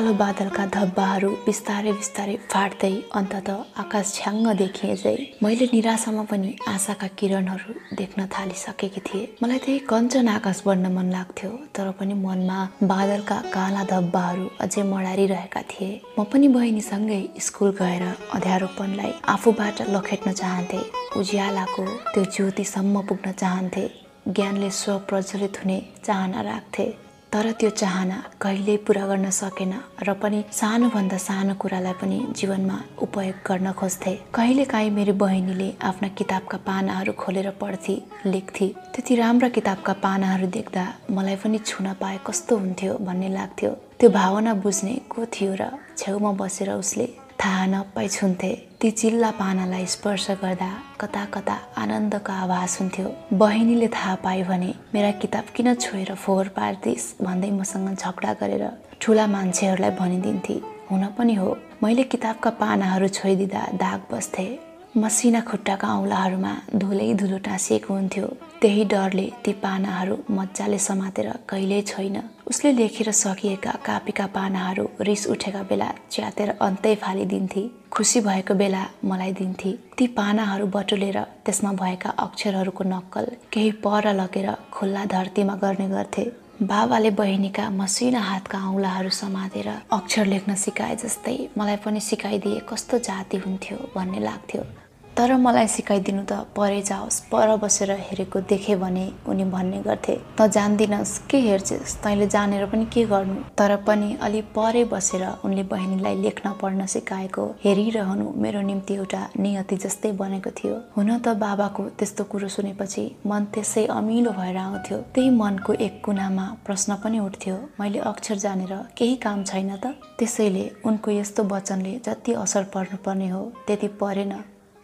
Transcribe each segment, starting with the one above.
कालो बादलका धब्बाहरू बिस्तारै बिस्तारै फाट्दै अन्ततः आकाश छ्याङ्ग देखिए झै मैले निराशामा पनि आशाका किरणहरू देख्न थालिसकेकी थिएँ। मलाई त्यही कञ्चन आकाश बढ्न मन लाग्थ्यो, तर पनि मनमा बादलका काला धब्बाहरू अझै मडारिरहेका थिए। म पनि बहिनीसँगै स्कुल गएर अँध्यारोपनलाई आफूबाट लखेट्न चाहन्थे। उज्यालाको त्यो ज्योतिसम्म पुग्न चाहन्थे। ज्ञानले स्व प्रज्वलित हुने चाहना राख्थे, तर त्यो चाहना कहिल्यै पूरा गर्न सकेन र पनि सानोभन्दा सानो कुरालाई पनि जीवनमा उपयोग गर्न खोज्थे। कहिलेकाहीँ मेरी बहिनीले आफ्ना किताबका पानाहरू खोलेर पढ्थी, लेख्थी। त्यति राम्रा किताबका पानाहरू देख्दा मलाई पनि छुन पाए कस्तो हुन्थ्यो भन्ने लाग्थ्यो। त्यो भावना बुझ्ने को थियो र छेउमा बसेर उसले थाहा नपाई छुन्थे। ती चिल्ला पानालाई स्पर्श गर्दा कता कता आनन्दको आभास हुन्थ्यो। बहिनीले थाहा पाए भने मेरा किताब किन छोएर फोहोर पार्दिस् भन्दै मसँग झगडा गरेर ठुला मान्छेहरूलाई भनिदिन्थे। हुन पनि हो, मैले किताबका पानाहरू छोइदिँदा दाग बस्थे। मसिना खुट्टाका औँलाहरूमा धुलै धुलो टाँसिएको हुन्थ्यो। त्यही डरले ती पानाहरू मजाले समातेर कहिल्यै छोइन। उसले लेखेर सकिएका कापीका पानाहरू रिस उठेका बेला च्यातेर अन्तै फालिदिन्थे। खुसी भएको बेला मलाई दिन्थे। ती पानाहरू बटुलेर त्यसमा भएका अक्षरहरूको नक्कल केही पर लगेर खुल्ला धरतीमा गर्ने गर्थे। बाबाले बहिनीका मसिना हातका औँलाहरू समातेर अक्षर लेख्न सिकाए जस्तै मलाई पनि सिकाइदिए कस्तो जाति हुन्थ्यो भन्ने लाग्थ्यो। तर मलाई सिकाइदिनु त परे जाओस्, पर बसेर हेरेको देखे भने उनी भन्ने गर्थे, त जान्दिनस् के हेर्छेस्, तैँले जानेर पनि के गर्नु। तर पनि अलि परे बसेर उनले बहिनीलाई लेख्न पढ्न सिकाएको हेरिरहनु मेरो निम्ति एउटा नियति जस्तै बनेको थियो। हुन त बाबाको त्यस्तो कुरो सुनेपछि मन त्यसै अमिलो भएर आउँथ्यो। त्यही मनको एक कुनामा प्रश्न पनि उठ्थ्यो, मैले अक्षर जानेर केही काम छैन त? त्यसैले उनको यस्तो वचनले जति असर पर्नुपर्ने हो त्यति परेन।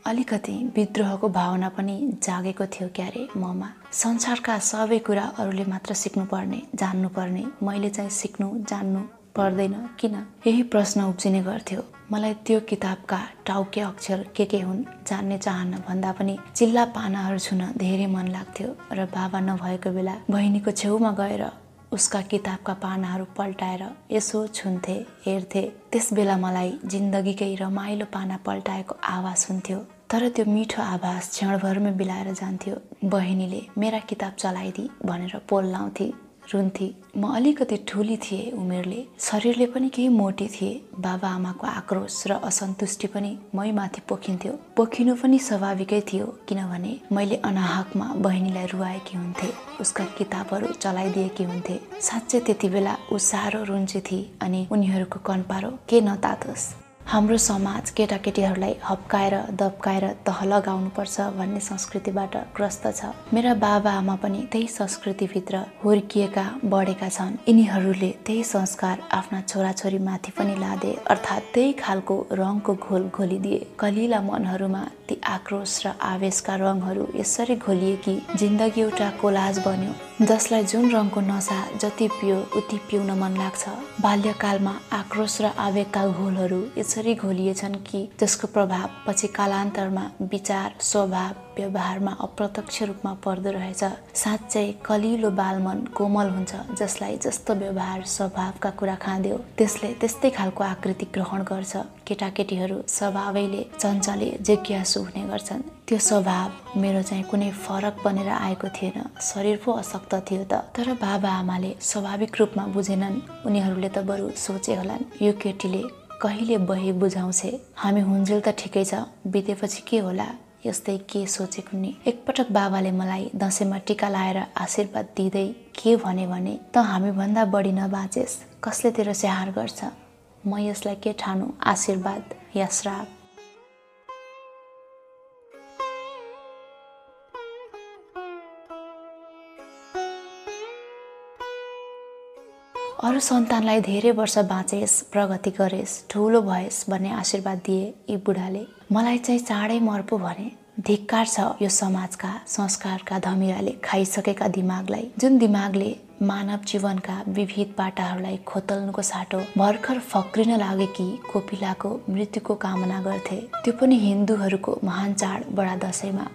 अलिकति विद्रोहको भावना पनि जागेको थियो क्यारे ममा। संसारका सबै कुरा अरूले मात्र सिक्नुपर्ने, जान्नुपर्ने, मैले चाहिँ सिक्नु जान्नु पर्दैन किन? यही प्रश्न उब्जिने गर्थ्यो। मलाई त्यो किताबका टाउके अक्षर के हुन् जान्ने चाहन्न भन्दा पनि चिल्ला पानाहरू छुन धेरै मन लाग्थ्यो र बाबा नभएको बेला बहिनीको छेउमा गएर उसका किताबका पानाहरू पल्टाएर यसो छुन्थे, हेर्थे। त्यस बेला मलाई जिन्दगीकै रमाइलो पाना पल्टाएको आभास हुन्थ्यो। तर त्यो मिठो आभास क्षणभरमै बिलाएर जान्थ्यो। बहिनीले मेरा किताब चलाइदी भनेर पोल लाउँथे, रुन्थे। म अलिकति ठुली थिएँ उमेरले, शरीरले पनि केही मोटी थिए। बाबा आमाको आक्रोश र असन्तुष्टि पनि मै माथि पोखिन्थ्यो। पोखिनु पनि स्वाभाविकै थियो, किनभने मैले अनाहकमा बहिनीलाई रुवाएकी हुन्थे, उसका किताबहरू चलाइदिएकी हुन्थे। साँच्चै त्यति बेला ऊ साह्रो रुन्ची थिए अनि उनीहरूको कन्पारो के नतातोस्। हाम्रो समाज केटाकेटीहरूलाई हप्काएर दप्काएर तह लगाउनुपर्छ भन्ने संस्कृतिबाट ग्रस्त छ। मेरा बाबा आमा पनि त्यही संस्कृतिभित्र हुर्किएका बढेका छन्। यिनीहरूले त्यही संस्कार आफ्ना छोराछोरी माथि पनि लादे, अर्थात् त्यही खालको रङको घोल घोलिदिए। कलिला मनहरूमा ती आक्रोश र आवेशका रङहरू यसरी घोलिए कि जिन्दगी एउटा कोलाज बन्यो, जसलाई जुन रङको नसा जति पियो उति पिउन मन लाग्छ। बाल्यकालमा आक्रोश र आवेगका घोलहरू यसरी घोलिएछन् कि जसको प्रभाव पछि कालान्तरमा विचार, स्वभाव, व्यवहारमा अप्रत्यक्ष रूपमा पर्दो रहेछ। साँच्चै कलिलो बालमन कोमल हुन्छ, जसलाई जस्तो व्यवहार स्वभावका कुरा खाँद्यो त्यसले त्यस्तै खालको आकृति ग्रहण गर्छ। केटाकेटीहरू स्वभावैले चञ्चले, जिज्ञासु हुने गर्छन्। त्यो स्वभाव मेरो चाहिँ कुनै फरक बनेर आएको थिएन, शरीर पो अशक्त थियो त। तर बाबा आमाले स्वाभाविक रूपमा बुझेनन्। उनीहरूले त बरु सोचे होलान्, यो केटीले कहिले बही बुझाउँछे, हामी हुन्जेल त ठिकै छ, बितेपछि के होला, यस्तै के सोचेको नि। एकपटक बाबाले मलाई दसैँमा टीका लाएर आशीर्वाद दिँदै के भने त हामी भन्दा बढी नबाँचेस्, कसले तेरो स्याहार गर्छ? म यसलाई के ठानु, आशीर्वाद या श्राप? अरू सन्तानलाई धेरै वर्ष बाँचेस्, प्रगति गरेस्, ठुलो भएस् भन्ने आशीर्वाद दिए यी बुढाले। मलाई चाहिँ चाँडै मर पो भने। धिक्कार छ यो समाजका संस्कारका धमिराले खाइसकेका दिमागलाई, जुन दिमागले मानव जीवनका विविध पाटाहरूलाई खोतल्नुको साटो भर्खर फक्रिन लागेकी कोपिलाको मृत्युको कामना गर्थे, त्यो पनि हिन्दूहरूको महान चाड बडा दशैंमा।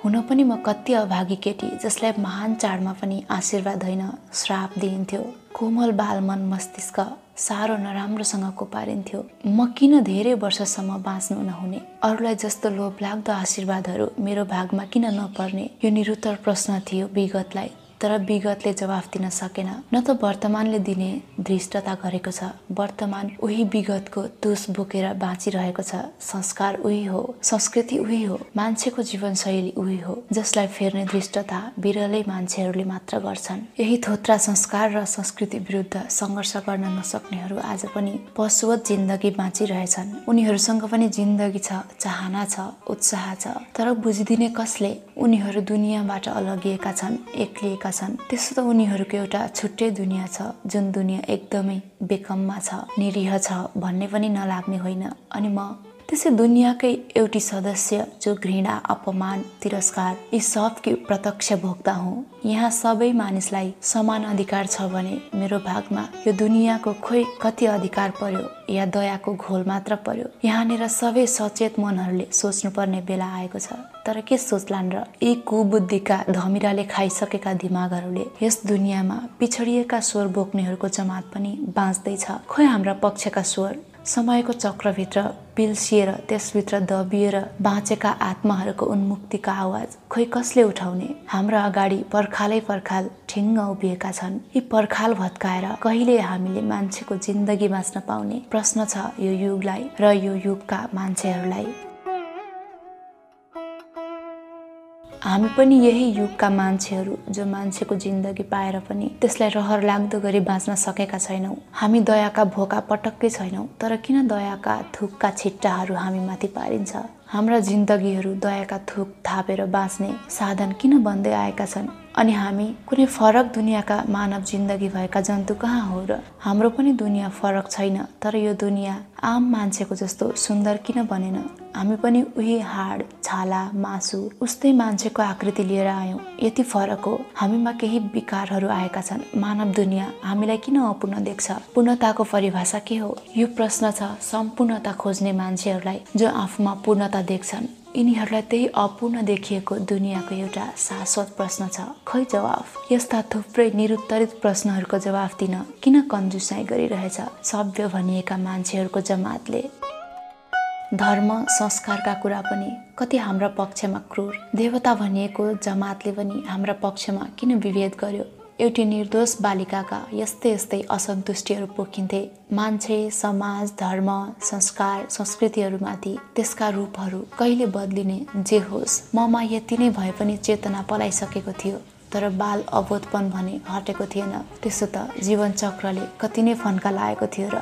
हुन पनि म कति अभागी केटी जसलाई महान चाडमा पनि आशीर्वाद होइन श्राप दिइन्थ्यो। कोमल बाल मन मस्तिष्क साह्रो नराम्रोसँग पारिन्थ्यो। म किन धेरै वर्षसम्म बाँच्नु नहुने, अरूलाई जस्तो लोभलाग्दो आशीर्वादहरू मेरो भागमा किन नपर्ने, यो निरुत्तर प्रश्न थियो विगतलाई। तर विगतले जवाफ दिन सकेन। न त वर्तमानले दिने धृष्टता गरेको छ, वर्तमान उही विगतको तुस बोकेर बाँचिरहेको छ। संस्कार उही हो, संस्कृति उही हो, मान्छेको जीवनशैली उही हो, जसलाई फेर्ने धृष्टता बिरलै मान्छेहरूले मात्र गर्छन्। यही थोत्रा संस्कार र संस्कृति विरुद्ध सङ्घर्ष गर्न नसक्नेहरू आज पनि पशुवत जिन्दगी बाँचिरहेछन्। उनीहरूसँग पनि जिन्दगी छ, चाहना छ, उत्साह छ, तर बुझिदिने कसले? उनीहरू दुनियाँबाट अलगिएका छन्, एक्लिएका छन्। त्यसो त उनीहरूको एउटा छुट्टै दुनियाँ छ, जुन दुनियाँ एकदमै बेकममा छ, निरीह छ भन्ने पनि नलाग्ने होइन। अनि म त्यसै दुनियाँकै एउटी सदस्य जो घृणा, अपमान, तिरस्कार यी सबकी प्रत्यक्ष भोग्ता हुँ। यहाँ सबै मानिसलाई समान अधिकार छ भने मेरो भागमा यो दुनियाँको खोइ कति अधिकार पर्यो या दयाको घोल मात्र पर्यो। यहाँनिर सबै सचेत मनहरूले सोच्नुपर्ने बेला आएको छ। तर के सोच्लान् र? यी कुबुद्धिका धमिराले खाइसकेका दिमागहरूले यस दुनियाँमा पिछडिएका स्वर बोक्नेहरूको जमात पनि बाँच्दैछ। खोइ हाम्रा पक्षका स्वर समयको चक्रभित्र पिल्सिएर त्यसभित्र दबिएर बाँचेका आत्माहरूको उन्मुक्तिका आवाज खोइ कसले उठाउने? हाम्रो अगाडि पर्खालै पर्खाल ठिङ्ग उभिएका छन्। यी पर्खाल भत्काएर कहिले हामीले मान्छेको जिन्दगी बाँच्न पाउने? प्रश्न छ यो युगलाई र यो युगका मान्छेहरूलाई। हामी पनि यही युगका मान्छेहरू जो मान्छेको जिन्दगी पाएर पनि त्यसलाई रहर लाग्दो गरी बाँच्न सकेका छैनौँ। हामी दयाका भोका पटक्कै छैनौँ, तर किन दयाका थुकका छिट्टाहरू हामीमाथि पारिन्छ? हाम्रा जिन्दगीहरू दयाका थुक थापेर बाँच्ने साधन किन बन्दै आएका छन्? अनि हामी कुनै फरक दुनियाँका मानव जिन्दगी भएका जन्तु कहाँ हो र? हाम्रो पनि दुनियाँ फरक छैन, तर यो दुनियाँ आम मान्छेको जस्तो सुन्दर किन बनेन? हामी पनि उही हाड, छाला, मासु, उस्तै मान्छेको आकृति लिएर आयौँ। यति फरक हो, हामीमा केही विकारहरू आएका छन्। मानव दुनियाँ हामीलाई किन अपूर्ण देख्छ? पूर्णताको परिभाषा के हो? यो प्रश्न छ सम्पूर्णता खोज्ने मान्छेहरूलाई, जो आफूमा पूर्णता देख्छन्। यिनीहरूलाई त्यही अपूर्ण देखिएको दुनियाँको एउटा शाश्वत प्रश्न छ। खै जवाफ? यस्ता थुप्रै निरुत्तरित प्रश्नहरूको जवाफ दिन किन कन्जुसाइ गरिरहेछ सभ्य भनिएका मान्छेहरूको जमातले? धर्म, संस्कारका कुरा पनि कति हाम्रा पक्षमा क्रूर। देवता भनिएको जमातले पनि हाम्रा पक्षमा किन विभेद गर्यो? एउटी निर्दोष बालिकाका यस्तै यस्तै असन्तुष्टिहरू पोखिन्थे। मान्छे, समाज, धर्म, संस्कार, संस्कृतिहरूमाथि त्यसका रूपहरू कहिले बदलिने जे होस्, ममा यति नै भए पनि चेतना पलाइसकेको थियो, तर बाल अबोधपन भने हटेको थिएन। त्यसो त जीवन चक्रले कति नै फन्का लागेको थियो र?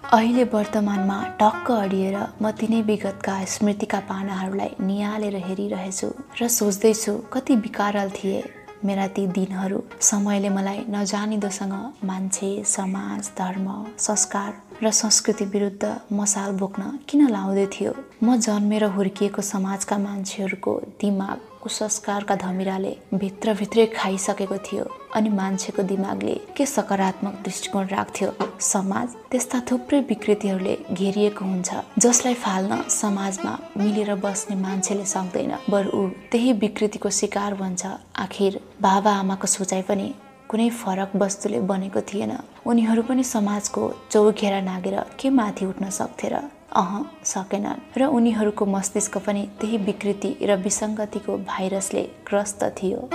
अहिले वर्तमानमा टक्क अडिएर म तिनै विगतका स्मृतिका पानाहरूलाई निहालेर हेरिरहेछु र सोच्दैछु कति विकारल थिए मेरा ती दिनहरू। समयले मलाई नजानिदोसँग मान्छे, समाज, धर्म, संस्कार र संस्कृति विरुद्ध मसाल बोक्न किन लाउँदै थियो? म जन्मेर हुर्किएको समाजका मान्छेहरूको दिमाग कुसंस्कारका धमिराले भित्रभित्रै खाइसकेको थियो। अनि मान्छेको दिमागले के सकारात्मक दृष्टिकोण राख्थ्यो? समाज त्यस्ता थुप्रै विकृतिहरूले घेरिएको हुन्छ जसलाई फाल्न समाजमा मिलेर बस्ने मान्छेले सक्दैन, बरु ऊ त्यही विकृतिको शिकार बन्छ। आखिर बाबा आमाको सोचाइ पनि कुनै फरक वस्तुले बनेको थिएन। उनीहरू पनि समाजको चौघेरा नागेर के माथि उठ्न सक्थे र? सकेनन्। र उनीहरूको मस्तिष्क पनि त्यही विकृति र विसङ्गतिको भाइरसले ग्रस्त थियो।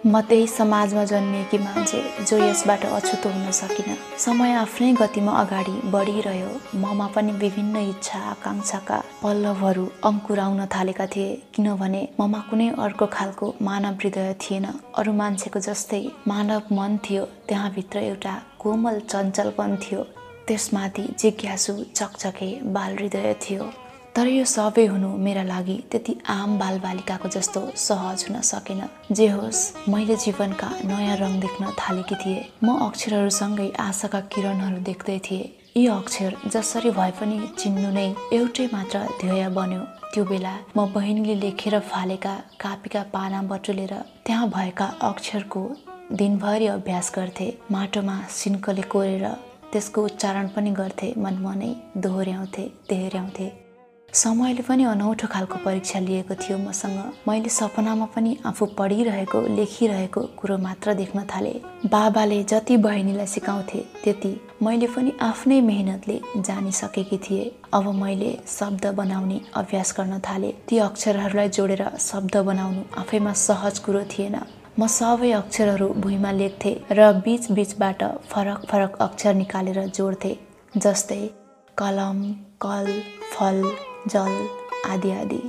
म त्यही समाजमा जन्मिएकी मान्छे जो यसबाट अछुतो हुन सकिन। समय आफ्नै गतिमा अगाडि बढिरह्यो। ममा पनि विभिन्न इच्छा आकाङ्क्षाका पल्लवहरू अङ्कुराउन थालेका थिए, किनभने ममा कुनै अर्को खालको मानव हृदय थिएन। अरू मान्छेको जस्तै मानव मन थियो, त्यहाँभित्र एउटा कोमल चञ्चलपन थियो, त्यसमाथि जिज्ञासु चकचके बाल हृदय थियो। तर यो सबै हुनु मेरा लागि त्यति आम बालबालिकाको जस्तो सहज हुन सकेन। जे होस्, मैले जीवनका नयाँ रङ देख्न थालेकी थिएँ। म अक्षरहरूसँगै आशाका किरणहरू देख्दै थिएँ। यी अक्षर जसरी भए पनि चिन्नु नै एउटै मात्र ध्येय बन्यो। त्यो बेला म बहिनीले लेखेर फालेका कापीका पाना बटुलेर त्यहाँ भएका अक्षरको दिनभरि अभ्यास गर्थे। माटोमा सिन्कले कोरेर त्यसको उच्चारण पनि गर्थे, मनमनै दोहोर्याउँथे। समयले पनि अनौठो खालको परीक्षा लिएको थियो मसँग। मैले सपनामा पनि आफू पढिरहेको लेखिरहेको कुरो मात्र देख्न थाले। बाबाले जति बहिनीलाई सिकाउँथे त्यति मैले पनि आफ्नै मेहनतले जानिसकेकी थिएँ। अब मैले शब्द बनाउने अभ्यास गर्न थाले। ती अक्षरहरूलाई जोडेर शब्द बनाउनु आफैमा सहज कुरो थिएन। म सबै अक्षरहरू भुइँमा लेख्थे र बीचबाट फरक अक्षर निकालेर जोड्थे, जस्तै कलम, कल, फल, जल आदि आदि।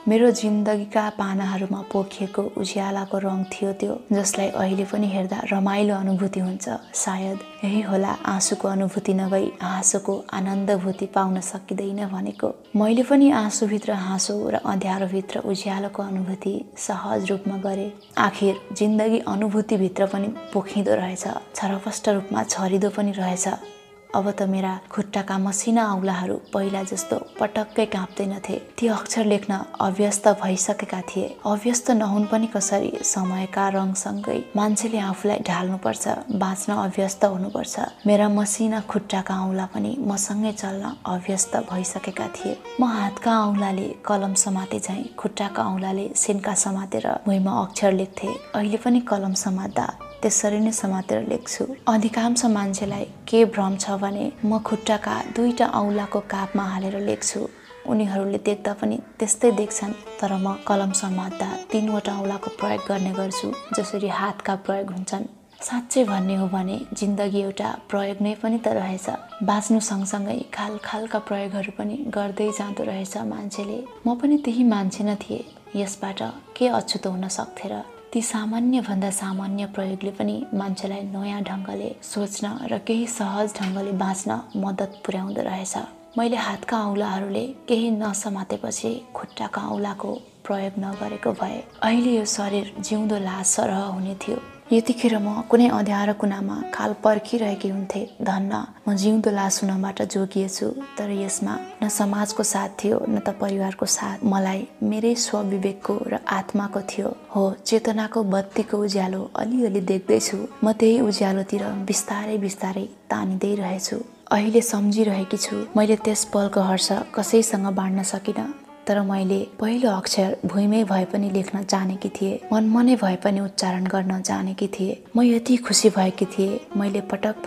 मेरो जिन्दगीका पानाहरूमा पोखिएको उज्यालाको रङ थियो त्यो, जसलाई अहिले पनि हेर्दा रमाइलो अनुभूति हुन्छ। सायद यही होला आँसुको अनुभूति नभई हाँसोको आनन्दभूति पाउन सकिँदैन भनेको। मैले पनि आँसुभित्र हाँसो र अँध्यारोभित्र उज्यालोको अनुभूति सहज रूपमा गरे। आखिर जिन्दगी अनुभूतिभित्र पनि पोखिँदो रहेछ, छरपष्ट रूपमा छरिदो पनि रहेछ। अब त मेरा खुट्टाका मसिना औँलाहरू पहिला जस्तो पटक्कै काँप्दैनथे। ती अक्षर लेख्न अभ्यस्त भइसकेका थिए। अभ्यस्त नहुन् पनि कसरी? समयका रङसँगै मान्छेले आफूलाई ढाल्नुपर्छ, बाँच्न अभ्यस्त हुनुपर्छ। मेरा मसिना खुट्टाका औँला पनि मसँगै चल्न अभ्यस्त भइसकेका थिए। म हातका औँलाले कलम समाते झैँ खुट्टाका औँलाले सिन्का समातेर भुइँमा अक्षर लेख्थे। अहिले पनि कलम समात्दा त्यसरी नै समातेर लेख्छु। अधिकांश मान्छेलाई के भ्रम छ भने म खुट्टाका दुईटा औँलाको कापमा हालेर लेख्छु। उनीहरूले देख्दा पनि त्यस्तै देख्छन्, तर म कलम समात्दा 3वटा औँलाको प्रयोग गर्ने गर्छु, जसरी हातका प्रयोग हुन्छन्। साँच्चै भन्ने हो भने जिन्दगी एउटा प्रयोग नै पनि त रहेछ। बाँच्नु सँगसँगै खालका प्रयोगहरू पनि गर्दै जाँदो रहेछ मान्छेले। म पनि त्यही मान्छे न थिएँ। यसबाट के अछुतो हुन सक्थे र? ती सामान्य भन्दा सामान्य प्रयोगले पनि मान्छेलाई नयाँ ढङ्गले सोच्न र केही सहज ढङ्गले बाँच्न मद्दत पुर्याउँदो रहेछ। मैले हातका औँलाहरूले केही नसमातेपछि खुट्टाका औँलाको प्रयोग नगरेको भए अहिले यो शरीर जिउँदो लास सरह हुने थियो। यतिखेर म कुनै अँध्यारो कुनामा काल पर्खिरहेकी हुन्थे। धन्न म जिउँदो लास हुनबाट जोगिएछु। तर यसमा न समाजको साथ थियो न त परिवारको साथ। मलाई मेरै स्वविवेकको र आत्माको थियो। हो, चेतनाको बत्तीको उज्यालो अलिअलि देख्दैछु। म त्यही उज्यालोतिर बिस्तारै तानिँदै रहेछु। अहिले सम्झिरहेकी छु, मैले त्यस पलको हर्ष कसैसँग बाँड्न सकिनँ। तर मैले पहिलो अक्षर भुइँमै भए पनि लेख्न जानेकी थिएँ, मनमनै भए पनि उच्चारण गर्न जानेकी थिएँ। म यति खुसी भएकी थिएँ, मैले पटक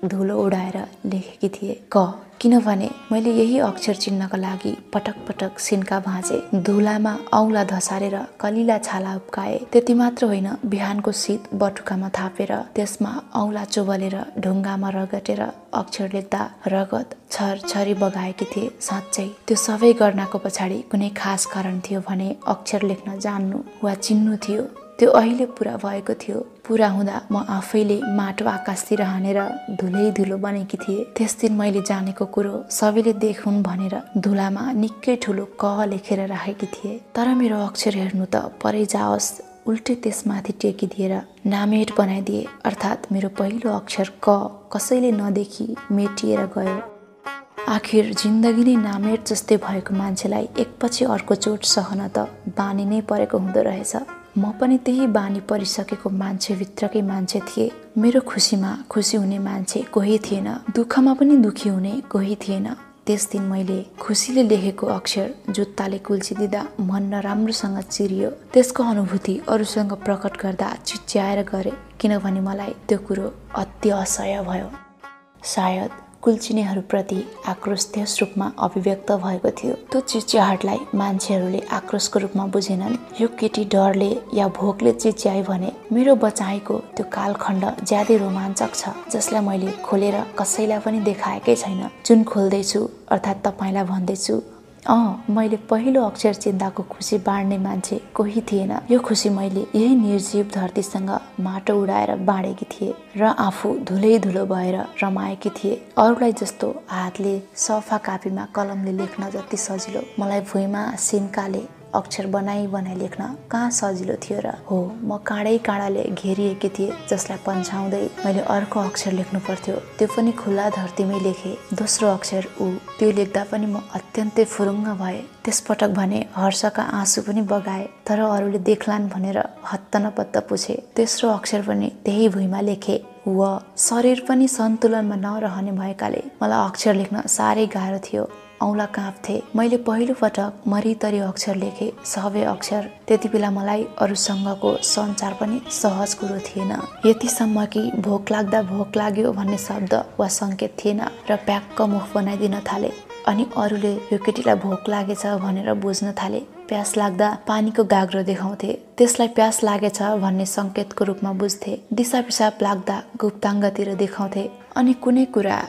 धुलो उडाएर लेखेकी थिएँ क, किनभने मैले यही अक्षर चिन्हका लागि पटक सिन्का भाँचे, धुलामा औँला धसारेर कलिला छाला उप्काए। त्यति मात्र होइन, बिहानको शीत बटुकामा थापेर त्यसमा औँला चोबलेर ढुङ्गामा रगटेर अक्षर लेख्दा रगत छरछरी बगाएकी थिए। साँच्चै त्यो सबै गर्नको पछाडि कुनै खास कारण थियो भने अक्षर लेख्न जान्नु वा चिन्नु थियो। त्यो अहिले पुरा भएको थियो। पुरा हुँदा म आफैले माटो आकाशतिर हानेर धुलो बनेकी थिएँ। त्यस दिन मैले जानेको कुरो सबैले देखुन् भनेर धुलामा निकै ठुलो क लेखेर राखेकी थिएँ। तर मेरो अक्षर हेर्नु त परै जाओस्, उल्टे त्यसमाथि टेकिदिएर नामेट बनाइदिए। अर्थात् मेरो पहिलो अक्षर क कसैले नदेखि मेटिएर गयो। आखिर जिन्दगी नै नामेट जस्तै भएको मान्छेलाई एकपछि अर्को चोट सहन त बानी नै परेको हुँदो रहेछ। म पनि त्यही बानी परिसकेको मान्छेभित्रकै मान्छे थिएँ। मेरो खुसीमा खुसी हुने मान्छे कोही थिएन, दुःखमा पनि दुःखी हुने कोही थिएन। त्यस दिन मैले खुसीले लेखेको अक्षर जुत्ताले कुल्चिदिँदा मन नराम्रोसँग चिरियो। त्यसको अनुभूति अरूसँग प्रकट गर्दा चिच्याएर गरे, किनभने मलाई त्यो कुरो अति असह्य भयो। सायद कुल्चिनेहरूप्रति आक्रोश त्यस रूपमा अभिव्यक्त भएको थियो। त्यो चिच्याहटलाई मान्छेहरूले आक्रोशको रूपमा बुझेनन्। यो केटी डरले या भोकले चिच्याए भने मेरो बचाइको त्यो कालखण्ड ज्यादै रोमाञ्चक छ, जसलाई मैले खोलेर कसैलाई पनि देखाएकै छैन। जुन खोल्दैछु अर्थात् तपाईँलाई भन्दैछु, मैले पहिलो अक्षर चिन्ताको खुसी बाँड्ने मान्छे कोही थिएन। यो खुसी मैले यही निर्जीव धरतीसँग माटो उडाएर बाँडेकी थिएँ र आफू धुलो भएर रमाएकी थिएँ। अरूलाई जस्तो हातले सफा कापीमा कलमले लेख्न जति सजिलो, मलाई भुइँमा सिन्काले अक्षर बनाई लेख्न कहाँ सजिलो थियो र। हो, म काँडै काँडाले घेरिएकी थिएँ जसलाई पन्छाउँदै मैले अर्को अक्षर लेख्नु पर्थ्यो। त्यो पनि खुल्ला धरतीमै लेखेँ। दोस्रो अक्षर ऊ। त्यो लेख्दा पनि म अत्यन्तै फुरुङ्ग भए। त्यसपटक भने हर्षका आँसु पनि बगाए, तर अरूले देख्लान् भनेर हत्त नपत्त पुछे। तेस्रो अक्षर पनि त्यही भुइँमा लेखे व। शरीर पनि सन्तुलनमा नरहने भएकाले मलाई अक्षर लेख्न साह्रै गाह्रो थियो। औँला काँप्थे। मैले पहिलो पटक मरितरी अक्षर लेखेँ, सबै अक्षर। त्यति बेला मलाई अरूसँगको सञ्चार पनि सहज कुरो थिएन। यतिसम्म कि भोक लाग्दा भोक लाग्यो भन्ने शब्द वा सङ्केत थिएन र प्याक्क मुख बनाइदिन थाले। अनि अरूले यो केटीलाई भोक लागेछ भनेर बुझ्न थाले। प्यास लाग्दा पानीको गाग्रो देखाउँथे, त्यसलाई प्यास लागेछ भन्ने सङ्केतको रूपमा बुझ्थे। दिसा पिसाब लाग्दा गुप्ताङ्गतिर देखाउँथे। अनि कुनै कुरा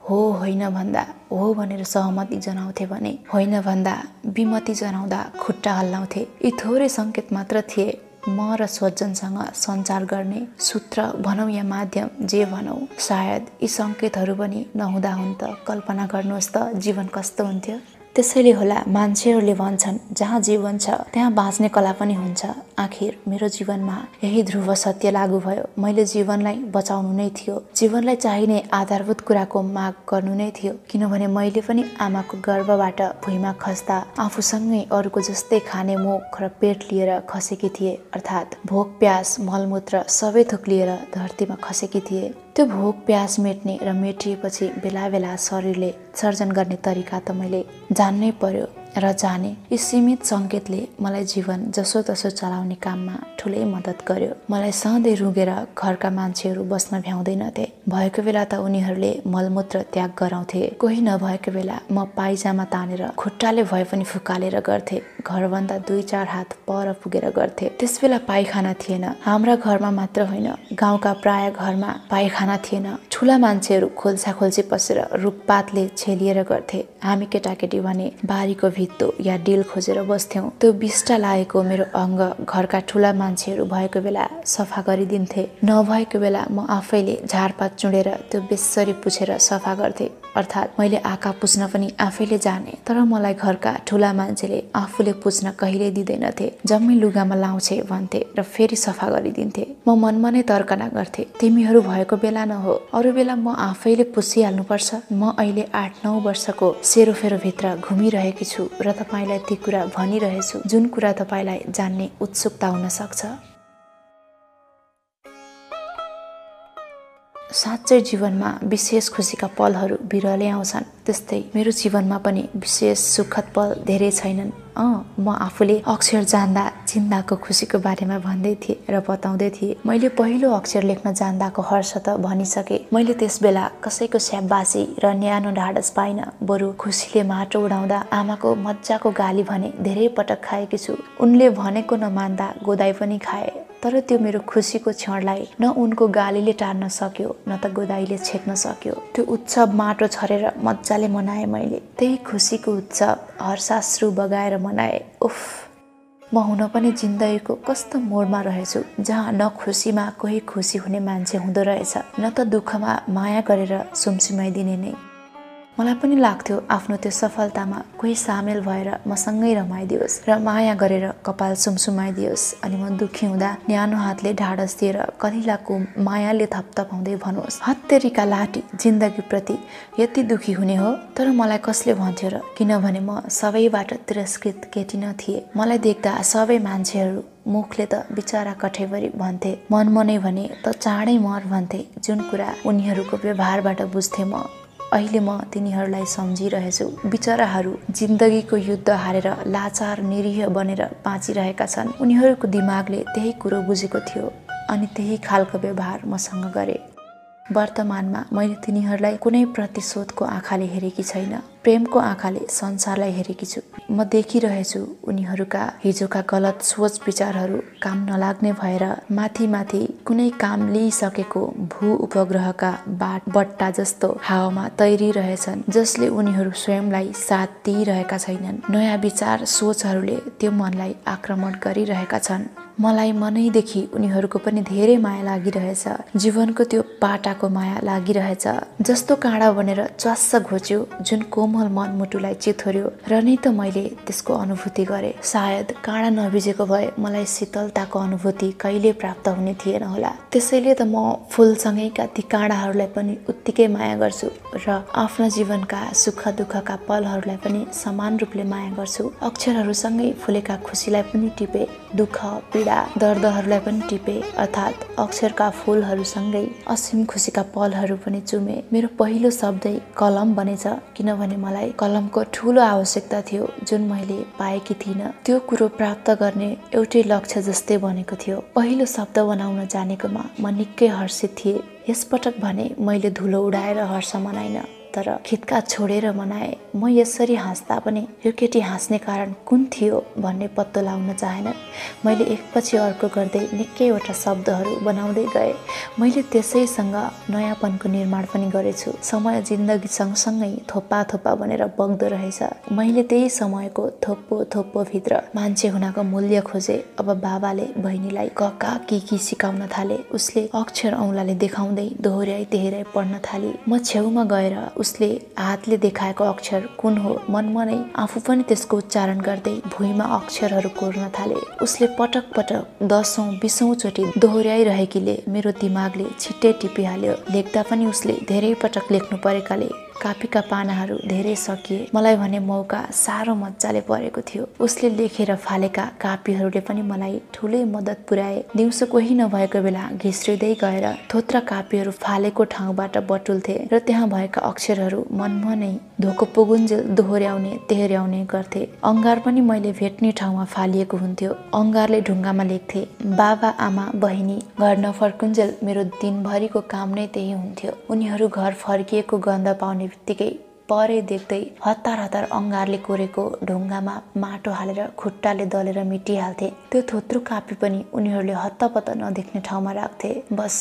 हो होइन भन्दा हो भनेर सहमति जनाउँथे भने होइन भन्दा विमति जनाउँदा खुट्टा हल्लाउँथे। यी थोरै सङ्केत मात्र थिए म र स्वजनसँग सञ्चार गर्ने सूत्र भनौँ या माध्यम, जे भनौँ। सायद यी सङ्केतहरू पनि नहुँदा हुन् त कल्पना गर्नुहोस् त जीवन कस्तो हुन्थ्यो। त्यसैले होला मान्छेहरूले भन्छन् जहाँ जीवन छ त्यहाँ बाँच्ने कला पनि हुन्छ। आखिर मेरो जीवनमा यही ध्रुव सत्य लागू भयो। मैले जीवनलाई बचाउनु नै थियो, जीवनलाई चाहिने आधारभूत कुराको माग गर्नु नै थियो। किनभने मैले पनि आमाको गर्भबाट भुइँमा खस्दा आफूसँगै अरूको जस्तै खाने मुख र पेट लिएर खसेकी थिए। अर्थात् भोक प्यास मलमूत्र सबै थोक लिएर धरतीमा खसेकी थिए। त्यो भोक प्यास मेट्ने र मेटिएपछि बेला बेला शरीरले सर्जन गर्ने तरिका त मैले जान्नै पर्यो र जाने। यी सीमित सङ्केतले मलाई जीवन जसोतसो चलाउने काममा ठुलै मद्दत गर्यो। मलाई सधैँ रुँगेर घरका मान्छेहरू बस्न भ्याउँदैनथे। भएको बेला त उनीहरूले मलमूत्र त्याग गराउँथे, कोही नभएको बेला म पाइजामा तानेर खुट्टाले भए पनि फुकालेर गर्थे। घरभन्दा 2-4 हात पर पुगेर गर्थे। त्यसबेला पाइखाना थिएन। हाम्रा घरमा मात्र होइन, गाउँका प्राय घरमा पाइखाना थिएन। ठुला मान्छेहरू खोल्सा खोल्सी पसेर रुखपातले छेलिएर गर्थे। हामी केटाकेटी भने बारीको भित्तो या डिल खोजेर बस्थ्यौं। त्यो बिष्टा लागेको मेरो अङ्ग घरका ठुला मान्छेहरू भएको बेला सफा गरिदिन्थे। नभएको बेला म आफैले झारपात चुडेर त्यो बेसरी पुछेर सफा गर्थे। अर्थात् मैले आँखा पुछ्न पनि आफैले जाने, तर मलाई घरका ठुला मान्छेले आफूले पुछ्न कहिल्यै दिँदैनथे। जम्मै लुगामा लाउँछे भन्थे र फेरि सफा गरिदिन्थे। म मनमा नै तर्कना गर्थे, तिमीहरू भएको बेला न हो, अरू बेला म आफैले पुछिहाल्नुपर्छ। म अहिले 8-9 वर्षको सेरोफेरो भित्र घुमिरहेकी छु र तपाईलाई ती कुरा भनिरहेछु जुन कुरा तपाईलाई जान्ने उत्सुकता हुन सक्छ। साँच्चै जीवनमा विशेष खुसीका पलहरू बिरलै आउँछन्। त्यस्तै मेरो जीवनमा पनि विशेष सुखद पल धेरै छैनन्। म आफूले अक्षर जान्दा चिन्दाको खुसीको बारेमा भन्दै थिएँ र बताउँदै थिएँ। मैले पहिलो अक्षर लेख्न जान्दाको हर्ष त भनिसके। मैले त्यस बेला कसैको स्याबासी र न्यानो ढाडस पाइन, बरु खुसीले माटो उडाउँदा आमाको मजाको गाली भने धेरै पटक खाएकी छु। उनले भनेको नमान्दा गोदाई पनि खाए, तर त्यो मेरो खुसीको क्षणलाई न उनको गालीले टार्न सक्यो न त गोदाईले छेक्न सक्यो। त्यो उत्सव माटो छरेर मजाले मनाए मैले। त्यही खुसीको उत्सव हर्षाश्रु बगाएर मनाए। उफ, म हुन पनि जिन्दगीको कस्तो मोडमा रहेछु जहाँ न खुसीमा कोही खुसी हुने मान्छे हुँदो रहेछ, न त दुःखमा माया गरेर सुमसुमाइदिने नै। मलाई पनि लाग्थ्यो आफ्नो त्यो सफलतामा कोही सामेल भएर मसँगै रमाइदियोस् र माया गरेर कपाल सुमसुमाइदियोस्। अनि म दुःखी हुँदा न्यानो हातले ढाडस दिएर कलिलाको मायाले थपथपाउँदै भनोस्, हत्तेरीका लाठी, जिन्दगीप्रति यति दुःखी हुने हो? तर मलाई कसले भन्थ्यो र? किनभने म सबैबाट तिरस्कृत केटी न थिए। मलाई देख्दा सबै मान्छेहरू मुखले त बिचरा कठैभरि भन्थे, मनमनै भने त चाँडै मर भन्थे। जुन कुरा उनीहरूको व्यवहारबाट बुझ्थे म, अहिले म तिनीहरूलाई सम्झिरहेछु। बिचराहरू जिन्दगीको युद्ध हारेर लाचार निरीह बनेर बाँचिरहेका छन्। उनीहरूको दिमागले त्यही कुरो बुझेको थियो अनि त्यही खालको व्यवहार मसँग गरे। वर्तमानमा मैले तिनीहरूलाई कुनै प्रतिशोधको आँखाले हेरेकी छैन, प्रेमको आँखाले संसारलाई हेरेकी छु। म देखिरहेछु उनीहरूका हिजोका गलत सोच विचारहरू काम नलाग्ने भएर माथि माथि कुनै काम लिइसकेको भू उपग्रहका बट्टा जस्तो हावामा तैरिरहेछन्, जसले उनीहरू स्वयंलाई साथ दिइरहेका छैनन्। नयाँ विचार सोचहरूले त्यो मनलाई आक्रमण गरिरहेका छन्। मलाई मनैदेखि उनीहरूको पनि धेरै माया लागिरहेछ। जीवनको त्यो पाटाको माया लागिरहेछ। जस्तो काँडा बनेर च्वास्स घोच्यो, जुन कोमल मनमुटुलाई चिथोर्यो र नै त मैले त्यसको अनुभूति गरेँ। सायद काँडा नभिजेको भए मलाई शीतलताको अनुभूति कहिले प्राप्त हुने थिएन होला। त्यसैले त म फुलसँगैका ती काँडाहरूलाई पनि उत्तिकै माया गर्छु र आफ्ना जीवनका सुख दुःखका पलहरूलाई पनि समान रूपले माया गर्छु। अक्षरहरूसँगै फुलेका खुसीलाई पनि टिपे, दुःख पीडा दर्दहरूलाई पनि टिपे, अर्थात् अक्षरका फुलहरूसँगै असीम खुसीका पलहरू पनि चुमे। मेरो पहिलो शब्दै कलम बनेछ, किनभने मलाई कलमको ठुलो आवश्यकता थियो जुन मैले पाएकी थिइनँ। त्यो कुरो प्राप्त गर्ने एउटै लक्ष्य जस्तै बनेको थियो। पहिलो शब्द बनाउन जानेकोमा म निकै हर्षित थिएँ। यसपटक भने मैले धुलो उडाएर हर्ष मनाइन, तर खित्का छोडेर मनाए। म यसरी हाँस्दा पनि यो केटी हाँस्ने कारण कुन थियो भन्ने पत्तो लगाउन चाहेन। मैले एकपछि अर्को गर्दै निकैवटा शब्दहरू बनाउँदै गएँ। मैले त्यसैसँग नयाँपनको निर्माण पनि गरेछु। समय जिन्दगी सँगसँगै थोपा थोपा बनेर बग्दो रहेछ। मैले त्यही समयको थोप्पो थोप्पो भित्र मान्छे हुनाको मूल्य खोजे। अब बाबाले बहिनीलाई कका की सिकाउन थाले। उसले अक्षर औँलाले देखाउँदै दोहोर्याई तेह्राई पढ्न थाली। म छेउमा गएर उसले हातले देखाएको अक्षर कुन हो मनमनै आफू पनि त्यसको उच्चारण गर्दै भुइँमा अक्षरहरू कोर्न थाले। उसले पटक पटक 10औं 20औं चोटि दोहोर्याइरहेकीले मेरो दिमागले छिट्टै टिपिहाल्यो। लेख्दा पनि उसले धेरै पटक लेख्नु परेकाले कापीका पानाहरू धेरै सकिए। मलाई भने मौका साह्रो मजाले परेको थियो। उसले लेखेर फालेका कापीहरूले पनि मलाई ठुलै मद्दत पुर्याए। दिउँसो कोही नभएको बेला घिस्रिँदै गएर थोत्रा कापीहरू फालेको ठाउँबाट बटुल्थे र त्यहाँ भएका अक्षरहरू मनमनै धोको पुगुन्जेल दोहोर्याउने तेह्र्याउने गर्थे। अङ्गार पनि मैले भेट्ने ठाउँमा फालिएको हुन्थ्यो। अङ्गारले ढुङ्गामा लेख्थे। बाबा आमा बहिनी घर नफर्कुन्जेल मेरो दिनभरिको काम नै त्यही हुन्थ्यो। उनीहरू घर फर्किएको गन्ध पाउने बित्तिकै परे देख्दै हतार हतार अङ्गारले कोरेको ढुङ्गामा माटो हालेर खुट्टाले दलेर मिटिहाल्थे। त्यो थोत्रो कापी पनि उनीहरूले हत्तपत्त नदेख्ने ठाउँमा राख्थे। बस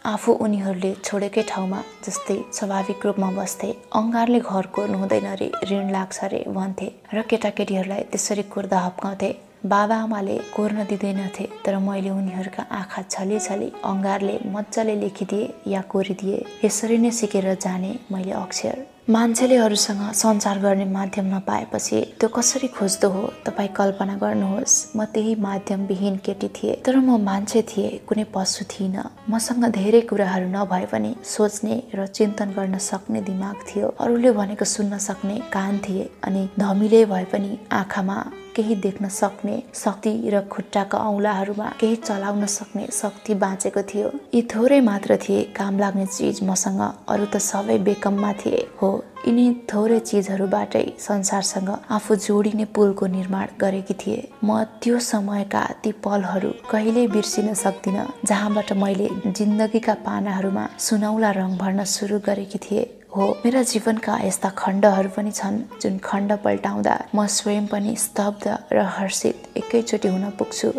आफू उनीहरूले छोडेकै ठाउँमा जस्तै स्वाभाविक रूपमा बस्थे। अङ्गारले घर कोर्नु हुँदैन रे, ऋण लाग्छ रे भन्थे र केटाकेटीहरूलाई त्यसरी कोर्दा हप्काउँथे। बाबा आमाले कोर्न दिँदैनथे, तर मैले उनीहरूका आँखा छली छली अङ्गारले मजाले लेखिदिए या कोरिदिए। यसरी नै सिकेर जाने मैले अक्षर। मान्छेले अरूसँग सञ्चार गर्ने माध्यम नपाएपछि त्यो कसरी खोज्दो हो तपाईँ कल्पना गर्नुहोस्। म त्यही माध्यमविहीन केटी थिएँ, तर म मान्छे थिएँ, कुनै पशु थिइनँ। मसँग धेरै कुराहरू नभए पनि सोच्ने र चिन्तन गर्न सक्ने दिमाग थियो। अरूले भनेको सुन्न सक्ने कान थिए अनि धमिलै भए पनि आँखामा केही देख्न सक्ने शक्ति र खुट्टाका औँलाहरूमा केही चलाउन सक्ने शक्ति बाँचेको थियो। यी थोरै मात्र थिए काम लाग्ने चिज मसँग, अरू त सबै बेकममा थिए। हो, यिनी थोरै चिजहरूबाटै संसारसँग आफू जोडिने पुलको निर्माण गरेकी थिए। म त्यो समयका ती पलहरू कहिल्यै बिर्सिन सक्दिनँ जहाँबाट मैले जिन्दगीका पानाहरूमा सुनौला रङ भर्न सुरु गरेकी थिएँ। हो, मेरा जीवनका यस्ता खण्डहरू पनि छन् जुन खण्ड पल्टाउँदा म स्वयं पनि स्तब्ध र हर्षित एकैचोटि हुन पुग्छु।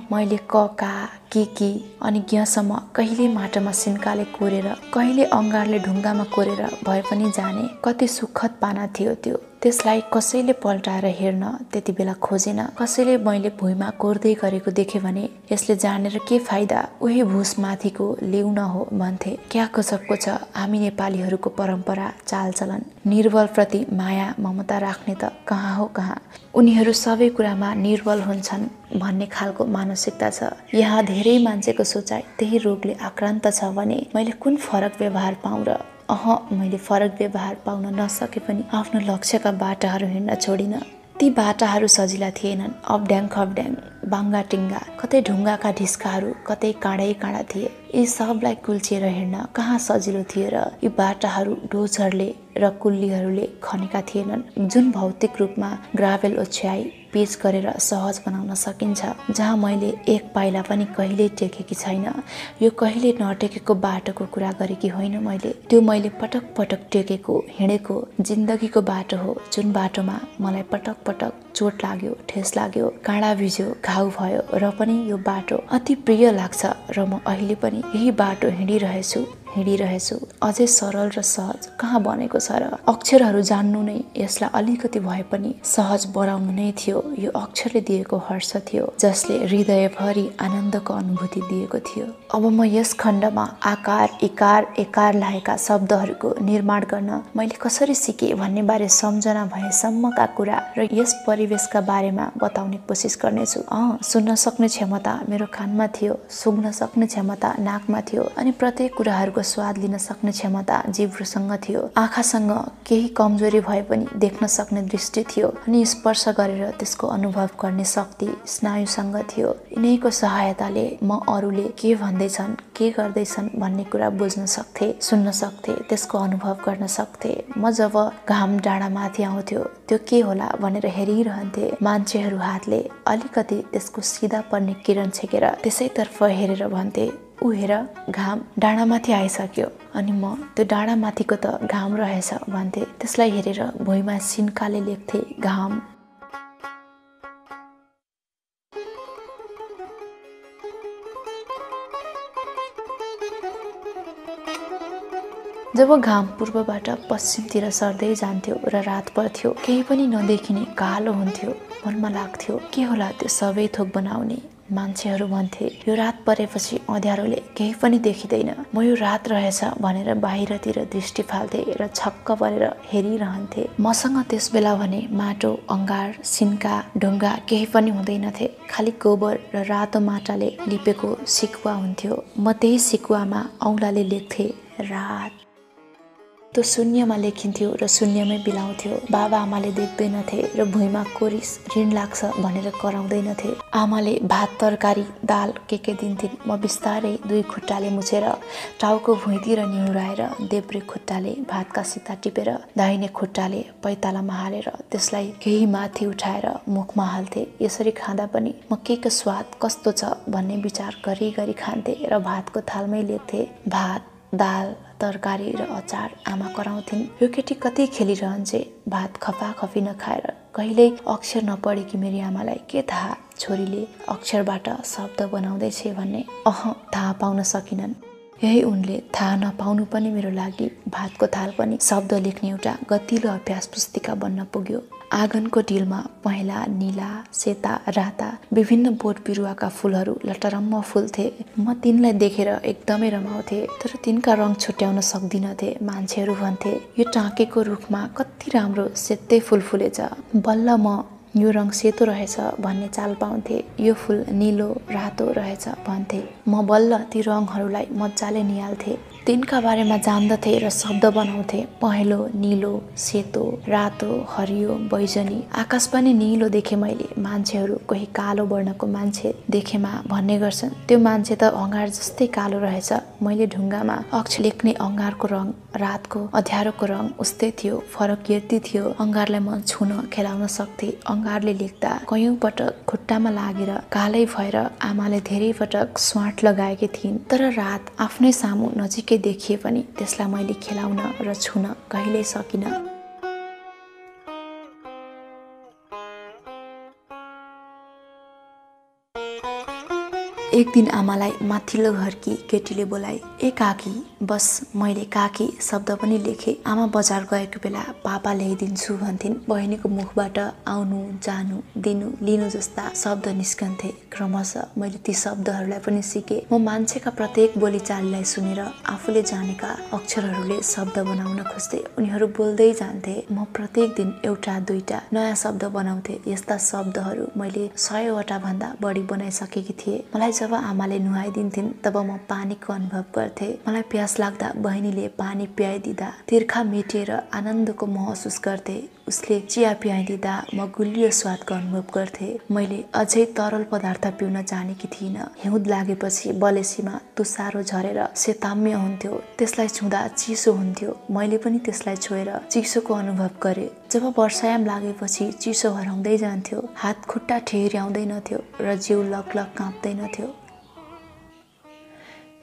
मैले क का की अनि ज्ञसम्म कहिले माटोमा सिन्काले कोरेर, कहिले अङ्गारले ढुङ्गामा कोरेर भए पनि जाने। कति सुखद पाना थियो त्यो। त्यसलाई कसैले पल्टाएर हेर्न त्यति बेला खोजेन। कसैले मैले भुइँमा कोर्दै गरेको देखे भने यसले जानेर के फाइदा, उही भुसमाथिको ल्याउन हो भन्थे। क्या गजबको छ हामी नेपालीहरूको परम्परा चालचलन। निर्बलप्रति माया ममता राख्ने त कहाँ हो कहाँ, उनीहरू सबै कुरामा निर्बल हुन्छन् भन्ने खालको मानसिकता छ। यहाँ धेरै मान्छेको सोचाइ त्यही रोगले आक्रान्त छ भने मैले कुन फरक व्यवहार पाऊँ र मैले फरक व्यवहार पाउन नसके पनि आफ्नो लक्ष्यका बाटाहरू हिँड्न छोडिन। ती बाटाहरू सजिला थिएनन्। अब्ड्याङ खब्ड्याङ, बाङ्गा टिङ्गा, कतै ढुङ्गाका ढिस्काहरू, कतै काँडै काँडा थिए। यी सबलाई कुल्चिएर हिँड्न कहाँ सजिलो थियो र यी बाटाहरू डोजरले र कुल्लीहरूले खनेका थिएनन्, जुन भौतिक रूपमा ग्राभेल ओछ्याई पेच गरेर सहज बनाउन सकिन्छ, जहाँ मैले एक पाइला पनि कहिल्यै टेकेकी छैन। यो कहिले नटेकेको बाटोको कुरा गरेकी होइन मैले, त्यो मैले पटक पटक टेकेको हिँडेको जिन्दगीको बाटो हो, जुन बाटोमा मलाई पटक पटक चोट लाग्यो, ठेस लाग्यो, काँडा भिज्यो, घाउ भयो र पनि यो बाटो अति प्रिय लाग्छ र म अहिले पनि यही बाटो हिँडिरहेछु। हिँडिरहेछु। अझै सरल र सहज कहाँ बनेको छ र? अक्षरहरू जान्नु नै यसलाई अलिकति भए पनि सहज बनाउनु नै थियो यो अक्षरले दिएको हर्ष थियो, जसले हृदयभरि आनन्दको अनुभूति दिएको थियो। अब म यस खण्डमा आकार, इकार, एकार लागेका शब्दहरूको निर्माण गर्न मैले कसरी सिकेँ भन्ने बारे सम्झना भएसम्मका कुरा र यस परिवेशका बारेमा बताउने कोसिस गर्नेछु। सुन्न सक्ने क्षमता मेरो कानमा थियो, सुँघ्न सक्ने क्षमता नाकमा थियो, अनि प्रत्येक कुराहरूको स्वाद लिन सक्ने क्षमता जिब्रोसँग थियो। आँखासँग केही कमजोरी भए पनि देख्न सक्ने दृष्टि थियो, अनि स्पर्श गरेर त्यसको अनुभव गर्ने शक्ति स्नायुसँग थियो। यिनैको सहायताले म अरूले के भन्दैछन्, के गर्दैछन् भन्ने कुरा बुझ्न सक्थे, सुन्न सक्थे, त्यसको अनुभव गर्न सक्थे। म जब घाम डाँडामाथि आउँथ्यो त्यो के होला भनेर हेरिरहन्थे। मान्छेहरू हातले अलिकति त्यसको सिधा पर्ने किरण छेकेर त्यसैतर्फ हेरेर भन्थे, ऊ हेर घाम डाँडामाथि आइसक्यो। अनि म त्यो डाँडामाथिको त घाम रहेछ भन्थे। त्यसलाई हेरेर भुइँमा सिन्काले लेख्थे घाम। जब घाम पूर्वबाट पश्चिमतिर सर्दै जान्थ्यो र रात पर्थ्यो, केही पनि नदेखिने कालो हुन्थ्यो। मनमा लाग्थ्यो के होला त्यो सबै थोक बनाउने? मान्छेहरू भन्थे यो रात परेपछि अँध्यारोले केही पनि देखिँदैन। म यो रात रहेछ भनेर बाहिरतिर दृष्टि फाल्थे र छक्क परेर हेरिरहन्थे। मसँग त्यस बेला भने माटो, अङ्गार, सिन्का, ढुङ्गा केही पनि हुँदैनथे। खालि गोबर र रातो माटाले लिपेको सिकुवा हुन्थ्यो। म त्यही सिकुवामा औँलाले लेख्थे रात। त्यो शून्यमा लेखिन्थ्यो र शून्यमै बिलाउँथ्यो। बाबा आमाले देख्दैनथे र भुइँमा कोरिस ऋण लाग्छ भनेर कराउँदैनथे। आमाले भात, तरकारी, दाल के दिन्थिन्। म बिस्तारै दुई खुट्टाले मुछेर टाउको भुइँतिर निहुराएर देब्रे खुट्टाले भातका सिता टिपेर दाहिने खुट्टाले पैतालामा हालेर त्यसलाई केही माथि उठाएर मुखमा हाल्थे। यसरी खाँदा पनि म केको स्वाद कस्तो छ भन्ने विचार गरी गरी खान्थे र भातको थालमै लेख्थे भात, दाल, तरकारी र अचार। आमा कराउँथिन्, यो केटी कति खेलिरहन्छे, भात खफाखफी नखाएर। कहिल्यै अक्षर नपढेकी मेरी आमालाई के थाहा छोरीले अक्षरबाट शब्द बनाउँदैछ भन्ने? थाहा पाउन सकिनन्। यही उनले थाहा नपाउनु पनि मेरो लागि भातको थाल पनि शब्द लेख्ने एउटा गतिलो अभ्यास पुस्तिका बन्न पुग्यो। आँगनको डिलमा पहेँला, नीला, सेता, राता विभिन्न बोट बिरुवाका फुलहरू लटरम्म फुल्थे। म तिनलाई देखेर एकदमै रमाउँथे, तर तिनका रङ छुट्याउन सक्दिनथे। मान्छेहरू भन्थे यो टाँकेको रुखमा कति राम्रो सेतै फुल फुलेछ। बल्ल म यो रङ सेतो रहेछ भन्ने चाल पाउँथे। यो फुल नीलो, रातो रहेछ भन्थे। म बल्ल ती रङहरूलाई मजाले निहाल्थे। तिनका बारेमा जान्दथे र शब्द बनाउँथे। पहेँलो, नीलो, सेतो, रातो, हरियो, बैजनी। आकाश पनि नीलो देखे मैले। मान्छेहरू कोही कालो वर्णको मान्छे देखेमा भन्ने गर्छन्, त्यो मान्छे त अँगार जस्तै कालो रहेछ। मैले ढुङ्गामा अक्षर लेख्ने अँगारको रङ रातको अँध्यारोको रङ उस्तै थियो। फरक यति थियो, अँगारलाई म छुन खेलाउन सक्थे। अँगारले लेख्दा कयौं पटक खुट्टामा लागेर कालै भएर आमाले धेरै पटक स्वाट लगाएकी थिइन्। तर रात आफ्नै सामु नजिकै देखिए पनि त्यसलाई मैले खेलाउन र छुन कहिल्यै सकिन। एक दिन आमालाई माथिल्लो घरकी केटीले बोलाए, ए काकी बस। मैले काकी शब्द पनि लेखे। आमा बजार गएको बेला पापा ल्याइदिन्छु भन्थिन्। बहिनीको मुखबाट आउनु, जानु, दिनु, लिनु जस्ता शब्द निस्कन्थे। क्रमशः मैले ती शब्दहरूलाई पनि सिकेँ। म मान्छेका प्रत्येक बोलीचालीलाई सुनेर आफूले जानेका अक्षरहरूले शब्द बनाउन खोज्थे। उनीहरू बोल्दै जान्थे। म प्रत्येक दिन एउटा दुईटा नयाँ शब्द बनाउँथे। यस्ता शब्दहरू मैले 100 वटा भन्दा बढी बनाइसकेकी थिएँ। मलाई जब आमाले नुहाइदिन्थिन् तब म पानीको अनुभव गर्थे। मलाई प्यास लाग्दा बहिनीले पानी प्याइदिँदा तिर्खा मेटिएर आनन्दको महसुस गर्थे। उसले चिया प्याइदिँदा म गुलियो स्वादको अनुभव गर्थे। मैले अझै तरल पदार्थ पिउन जानेकी थिइनँ। हिउँद लागेपछि बलेसीमा तुसारो झरेर सेताम्य हुन्थ्यो। त्यसलाई छुँदा चिसो हुन्थ्यो। मैले पनि त्यसलाई छोएर चिसोको अनुभव गरेँ। जब वर्षायाम लागेपछि चिसो हराउँदै जान्थ्यो, हात खुट्टा ठेहर्याउँदैनथ्यो र जिउ लगलग काँप्दैनथ्यो।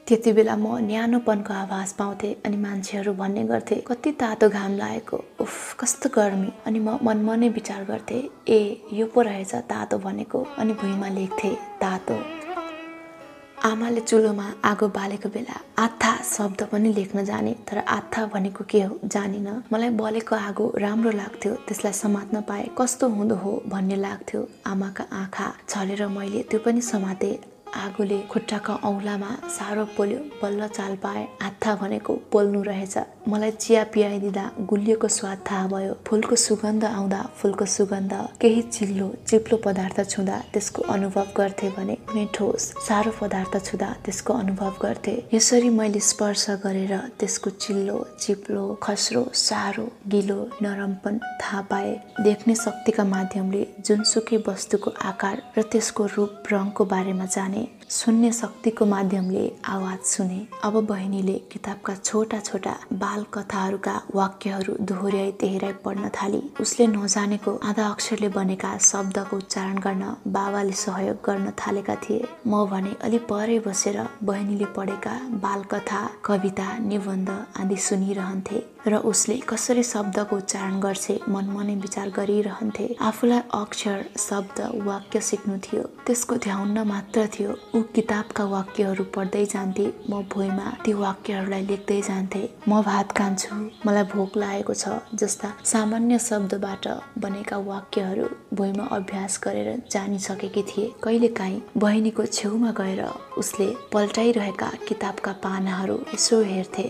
त्यति बेला म न्यानोपनको आभास पाउँथे अनि मान्छेहरू भन्ने गर्थे, कति तातो घाम लागेको, उफ कस्तो गर्मी। अनि म मनमा नै विचार गर्थे, ए यो पो रहेछ तातो भनेको। अनि भुइँमा लेख्थे तातो। आमाले चुलोमा आगो बालेको बेला आत्था शब्द पनि लेख्न जाने, तर आत्था भनेको के हो जानिन। मलाई बलेको आगो राम्रो लाग्थ्यो, त्यसलाई समात्न पाए कस्तो हुँदो हो भन्ने लाग्थ्यो। आमाका आँखा छलेर मैले त्यो पनि समाते। आगोले खुट्टाका औँलामा साह्रो पोल्यो, बल्ल चाल पाए आत्था भनेको पोल्नु रहेछ। मलाई चिया पियाइदिँदा गुलियोको स्वाद थाहा भयो। फुलको सुगन्ध आउँदा फुलको सुगन्ध, केही चिल्लो चिप्लो पदार्थ छुँदा त्यसको अनुभव गर्थे भने कुनै ठोस साह्रो पदार्थ छुँदा त्यसको अनुभव गर्थे। यसरी मैले स्पर्श गरेर त्यसको चिल्लो चिप्लो, खस्रो, साह्रो, गिलो, नरमपन थाहा पाए। देख्ने शक्तिका माध्यमले जुनसुकै वस्तुको आकार र त्यसको रूप रङको बारेमा जाने। सुन्ने शक्तिको माध्यमले आवाज सुने। अब बहिनीले किताबका छोटा छोटा बाल कथाहरूका वाक्यहरू दोहोर्याई तेह्राई पढ्न थाली। उसले नजानेको आधा अक्षरले बनेका शब्दको उच्चारण गर्न बाबाले सहयोग गर्न थालेका थिए। म भने अलि परै बसेर बहिनीले पढेका बाल कथा, कविता, निबन्ध आदि सुनिरहन्थे र उसले कसरी शब्दको उच्चारण गर्छे मनमनै विचार गरिरहन्थे। आफूलाई अक्षर, शब्द, वाक्य सिक्नु थियो, त्यसको ध्याउन्न मात्र थियो। ऊ किताबका वाक्यहरू पढ्दै जान्थे, म भुइँमा ती वाक्यहरूलाई लेख्दै जान्थे। म भात खान्छु, मलाई भोक लागेको छ जस्ता सामान्य शब्दबाट बनेका वाक्यहरू भुइँमा अभ्यास गरेर जानिसकेकी थिए। कहिलेकाहीँ बहिनीको छेउमा गएर उसले पल्टाइरहेका किताबका पानाहरू यसो हेर्थे।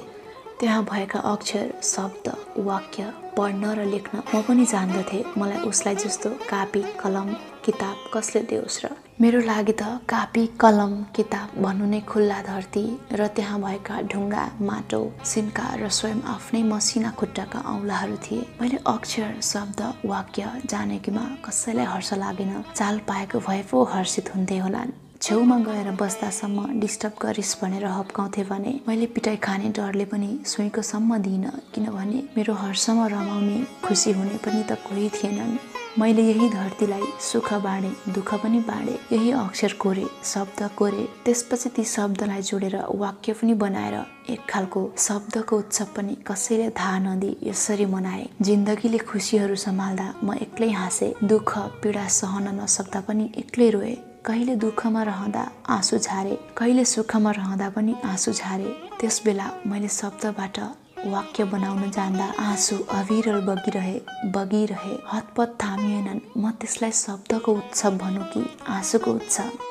त्यहाँ भएका अक्षर, शब्द, वाक्य पढ्न र लेख्न म पनि जान्दथे। मलाई उसलाई जस्तो कापी, कलम, किताब कसले देओस् र। मेरो लागि त कापी, कलम, किताब भन्नु नै खुल्ला धरती र त्यहाँ भएका ढुङ्गा, माटो, सिन्का र स्वयं आफ्नै मसिना खुट्टाका औँलाहरू थिए। मैले अक्षर, शब्द, वाक्य जानेकीमा कसैलाई हर्ष लागेन। चाल पाएको भए पो हर्षित हुन्थे होलान्। छेउमा गएर बस्दासम्म डिस्टर्ब गरिस् भनेर हप्काउँथे भने मैले पिटाइ खाने डरले पनि सुईको सम्म दिइनँ, किनभने मेरो हर्षमा रमाउने, खुसी हुने पनि त कोही थिएनन्। मैले यही धरतीलाई सुख बाँडे, दुःख पनि बाँडे। यही अक्षर कोरे, शब्द कोरे, त्यसपछि ती शब्दलाई जोडेर वाक्य पनि बनाएर एक खालको शब्दको उत्सव पनि कसैले थाहा नदिई यसरी मनाए। जिन्दगीले खुसीहरू सम्हाल्दा म एक्लै हाँसे, दुःख पीडा सहन नसक्दा पनि एक्लै रोए। कहिले दुःखमा रहँदा आँसु झारे, कहिले सुखमा रहँदा पनि आँसु झारे। त्यस बेला मैले शब्दबाट वाक्य बनाउन जान्दा आँसु अविरल बगिरहे, हतपत थामिएनन्। म त्यसलाई शब्दको उत्सव भनौँ कि आँसुको उत्सव।